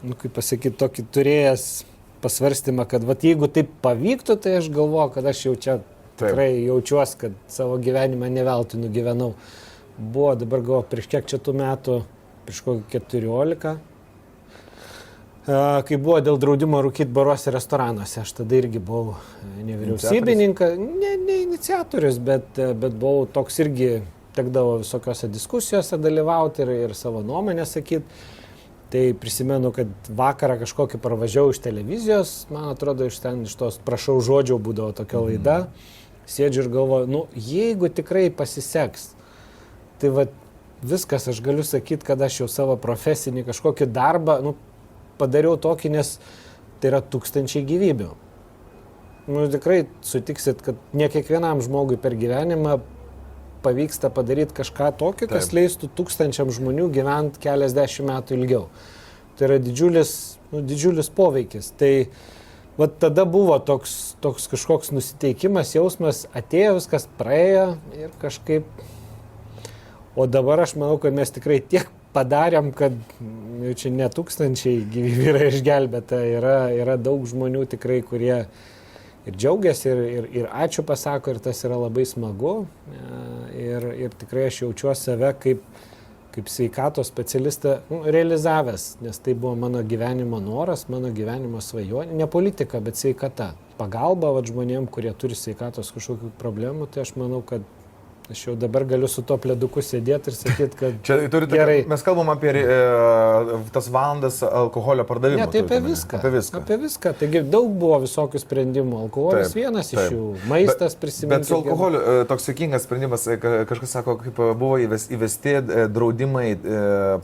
kaip pasakyti, tokį turėjęs pasvarstymą, kad vat, jeigu taip pavyktų, tai aš galvoju, kad aš jau čia tikrai jaučiuosi, kad savo gyvenimą ne veltui nugyvenau. Buvo dabar galvoju, prieš kiek čia tų metų, prieš kokį 14, kai buvo dėl draudimo rūkyti baruose restoranuose. Aš tada irgi buvau nevyriausybininkas, ne iniciatorius, bet buvau toks irgi, tekdavo visokiose diskusijose dalyvauti ir savo nuomonę sakyti. Tai prisimenu, kad vakarą kažkokį pravažiavau iš televizijos, man atrodo, iš tos prašau žodžių būdavo tokia laida. Sėdžiu ir galvoju, jeigu tikrai pasiseks, tai va viskas, aš galiu sakyti, kad aš jau savo profesinį kažkokį darbą padariau tokį, nes tai yra 1000 gyvybių. Tikrai sutiksit, kad ne kiekvienam žmogui per gyvenimą pavyksta padaryti kažką tokio, kas leistų 1000 žmonių gyventi keliasdešimt metų ilgiau. Tai yra didžiulis poveikis. Tai va tada buvo toks kažkoks nusiteikimas, jausmas, atėjo, viskas praėjo ir kažkaip. O dabar aš manau, kad mes tikrai tiek padarėm, kad jau čia ne 1000 gyvybių yra išgelbėta, yra daug žmonių tikrai, kurie ir džiaugiasi, ir ačiū pasako, ir tas yra labai smagu. Ir tikrai aš jaučiuosi save kaip sveikatos specialistą realizavęs, nes tai buvo mano gyvenimo noras, mano gyvenimo svajonė, ne politika, bet sveikata. Pagalba žmonėm, kurie turi sveikatos kažkokių problemų, tai aš manau, kad aš jau dabar galiu su to pleduku sėdėti ir sakyti, kad čia gerai. Mes kalbam apie tas valandas alkoholio pardavimo. Ne, tai apie viską. Taigi daug buvo visokių sprendimų. Alkoholis vienas iš jų. Maistas prisiminti. Bet su alkoholiu toks sėkmingas sprendimas, kažkas sako, kaip buvo įvesti draudimai,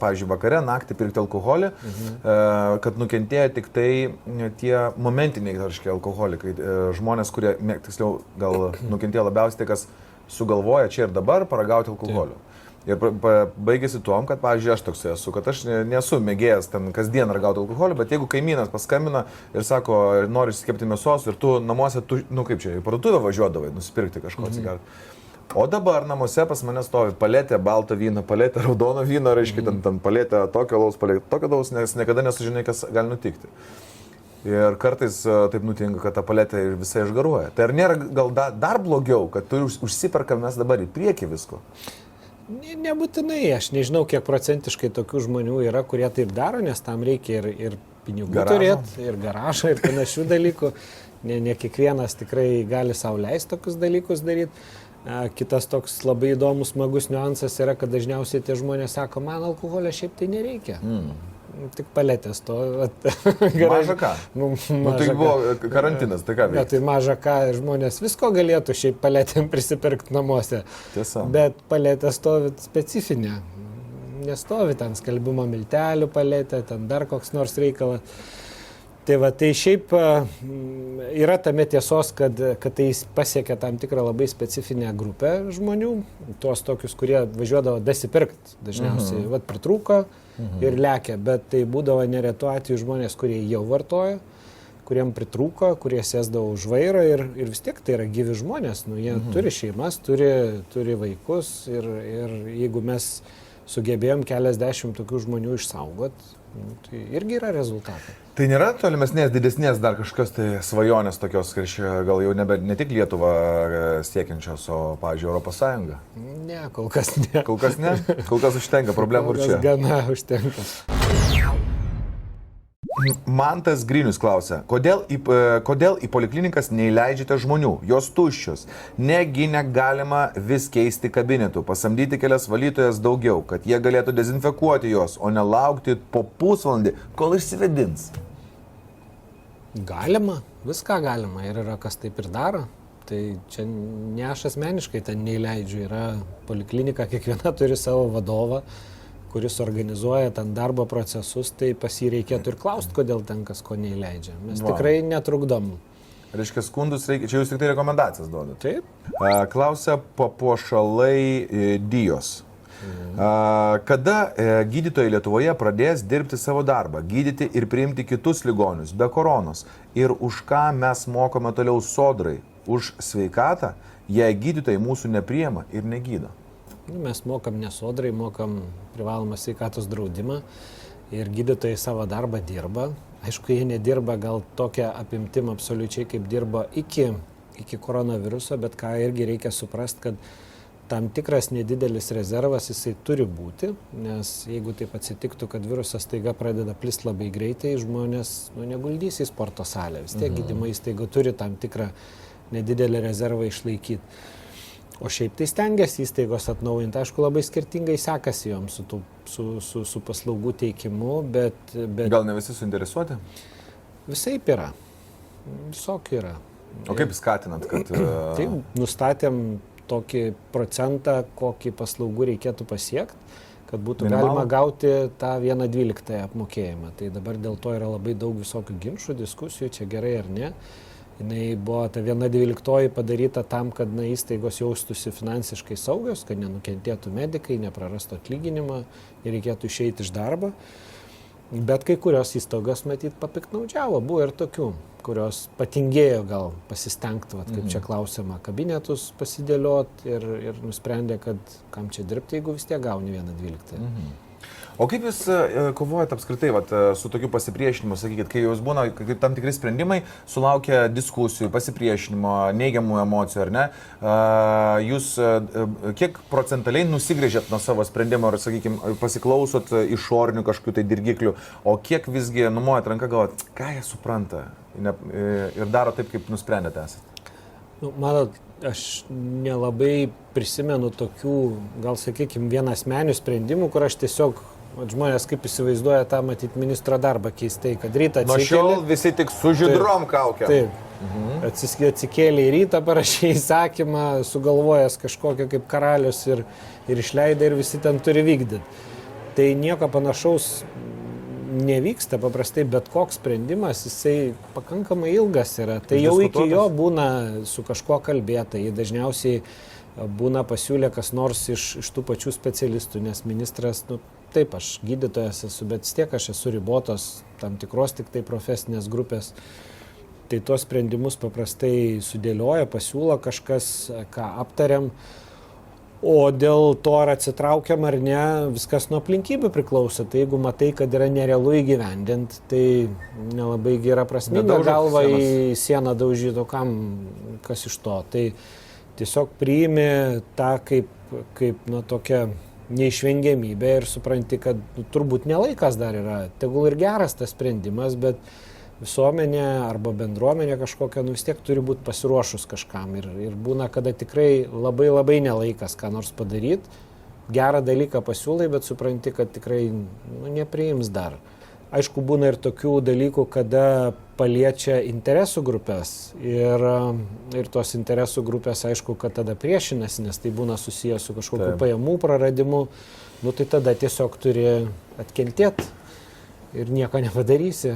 pavyzdžiui, vakare, naktį pirkti alkoholį, kad nukentėjo tik tai tie momentiniai, alkoholikai, žmonės, kurie, tiksliau, gal nukentėjo labiausiai tai, kas sugalvoja čia ir dabar paragauti alkoholio. Ir baigėsi tuom, kad, pavyzdžiui, aš toks esu, kad aš nesu mėgėjęs ten kasdien ragauti alkoholio, bet jeigu kaimynas paskambina ir sako, nori išsikepti mėsos ir tu namuose, kaip čia, į parduotuvę važiuodavai, nusipirkti kažko atsigerti. O dabar namuose pas mane stovi paletė balto vyno, paletė raudono vyno, reiškia, ten paletė tokio laus, paletė tokio laus, nes niekada nesužinai, kas gali nutikti. Ir kartais taip nutinka, kad ta paletė visai išgaruoja. Tai ar nėra gal dar blogiau, kad tu užsiperkam mes dabar į priekį visko? Nebūtinai, aš nežinau, kiek procentiškai tokių žmonių yra, kurie taip daro, nes tam reikia ir pinigų turėti, ir garažą, ir panašių dalykų. Ne kiekvienas tikrai gali sau leisti tokius dalykus daryti. Kitas toks labai įdomus, smagus niuansas yra, kad dažniausiai tie žmonės sako, man alkoholio šiaip tai nereikia. Tik paletės to. Maža ką? Tai buvo karantinas, tai ką veikia? Tai maža ką, žmonės visko galėtų šiaip paletėm prisipirkti namuose. Tiesa. Bet paletė stovi specifinė. Nestovi ten skalbimo miltelių paletė, ten dar koks nors reikalas. Tai šiaip yra tame tiesos, kad tai pasiekia tam tikrą labai specifinę grupę žmonių, tuos tokius, kurie važiuodavo dasipirkti, dažniausiai pritrūko ir lekia, bet tai būdavo neretu atveju žmonės, kurie jau vartojo, kuriem pritrūko, kurie sėsdavo už vairo ir vis tiek tai yra gyvi žmonės, jie turi šeimas, turi vaikus ir jeigu mes sugebėjom keliasdešimt tokių žmonių išsaugot, tai irgi yra rezultatai. Tai nėra tolimesnės, didesnės dar kažkokios tai svajonės tokios, gal jau ne tik Lietuvą siekiančios, o, pavyzdžiui, Europos Sąjungą? Ne, kol kas ne. Kol kas ne? Kol kas užtenka, problemų ir čia. Gana užtenka. Mantas Grinius klausia, kodėl į poliklinikas neįleidžiate žmonių, jos tuščios, negi negalima vis keisti kabinetų, pasamdyti kelias valytojas daugiau, kad jie galėtų dezinfekuoti jos, o nelaukti po pusvalandį, kol išsivedins. Galima, viską galima ir yra kas taip ir daro. Tai čia ne aš asmeniškai ten neįleidžiu, yra poliklinika, kiekviena turi savo vadovą, kuris organizuoja ten darbo procesus, tai pas jį reikėtų ir klausti, kodėl ten kas ko neįleidžia. Mes tikrai netrukdom. Reiškia, skundus reikia, čia jūs tik tai rekomendacijas duodat. Taip. Klausia papuošalai Dijos. Kada gydytojai Lietuvoje pradės dirbti savo darbą, gydyti ir priimti kitus ligonius be koronos ir už ką mes mokame toliau sodrai, už sveikatą, jei gydytojai mūsų nepriima ir negydo? Mes mokam ne sodrai, mokam privalomą sveikatos draudimą ir gydytojai savo darbą dirba. Aišku, jie nedirba gal tokia apimtim absoliučiai, kaip dirbo iki koronaviruso, bet ką irgi reikia suprasti, kad tam tikras nedidelis rezervas jisai turi būti, nes jeigu taip atsitiktų, kad virusas staiga pradeda plist labai greitai, žmonės neguldys į sporto salę. Vis tiek gydymo įstaiga turi tam tikrą nedidelį rezervą išlaikyti. O šiaip tai stengiasi įstaigos atnaujinti. Aišku, labai skirtingai sekasi joms su paslaugų teikimu, bet... Gal ne visi suinteresuoti? Visaip yra. Visokių yra. O kaip skatinat, kad... Taip, nustatėm tokį procentą, kokį paslaugų reikėtų pasiekti, kad būtų galima gauti tą 1/12 apmokėjimą. Tai dabar dėl to yra labai daug visokių ginčų, diskusijų, čia gerai ar ne. Jinai buvo ta 1/12 padaryta tam, kad įstaigos jaustųsi finansiškai saugios, kad nenukentėtų medikai, neprarastų atlyginimą ir reikėtų išeiti iš darbo. Bet kai kurios įstaigos, matyt, papiktnaudžiavo. Buvo ir tokių, kurios patingėjo gal pasistengti, kaip čia klausiama, kabinetus pasidėlioti ir nusprendė, kad kam čia dirbti, jeigu vis tiek gauni 1/12. O kaip jūs kovojate apskritai su tokiu pasipriešinimu, sakykit, kai jūs būna tam tikri sprendimai, sulaukia diskusijų, pasipriešinimo, neigiamų emocijų, ar ne? Jūs kiek procentaliai nusigrėžėt nuo savo sprendimo ir, sakykime, pasiklausot išorinių kažkokių tai dirgiklių, o kiek visgi numojat ranką galvot, ką jie supranta ir daro taip, kaip nusprendėte esate? Matot, aš nelabai prisimenu tokių, gal sakykime, vienasmenių sprendimų, kur aš tiesiog žmonės kaip įsivaizduoja tą, matyti, ministro darbą keistai, kad rytą atsikėlė. Nuo šiol visi tik su žydrom kaukiam. Taip. Atsikėlė į rytą, parašė įsakymą, sugalvojęs kažkokią kaip karalius ir išleidė ir visi ten turi vykdyti. Tai nieko panašaus nevyksta, paprastai bet koks sprendimas, jisai pakankamai ilgas yra. Tai jau iki jo būna su kažkuo kalbėta, jį dažniausiai būna pasiūlę kas nors iš tų pačių specialistų, nes ministras, taip, aš gydytojas esu, bet vis tiek aš esu ribotos tam tikros tik tai profesinės grupės. Tai tuos sprendimus paprastai sudėlioja, pasiūlo kažkas, ką aptariam. O dėl to, ar atsitraukiam ar ne, viskas nuo aplinkybių priklauso. Tai jeigu matai, kad yra nerealu įgyvendinti, tai nelabai yra prasminga galva į sieną daužyti, kas iš to. Tai tiesiog priimi tą kaip tokią neišvengiamybę ir supranti, kad turbūt nelaikas dar yra. Tegul ir geras tas sprendimas, bet visuomenė arba bendruomenė kažkokia vis tiek turi būti pasiruošus kažkam. Ir būna, kada tikrai labai nelaikas ką nors padaryti. Gerą dalyką pasiūlai, bet supranti, kad tikrai nepriims dar. Aišku, būna ir tokių dalykų, kada paliečia interesų grupės ir tos interesų grupės, aišku, kad tada priešinasi, nes tai būna susijęs su kažkokiu pajamų praradimu, tai tada tiesiog turi atkentėti ir nieko nepadarysi.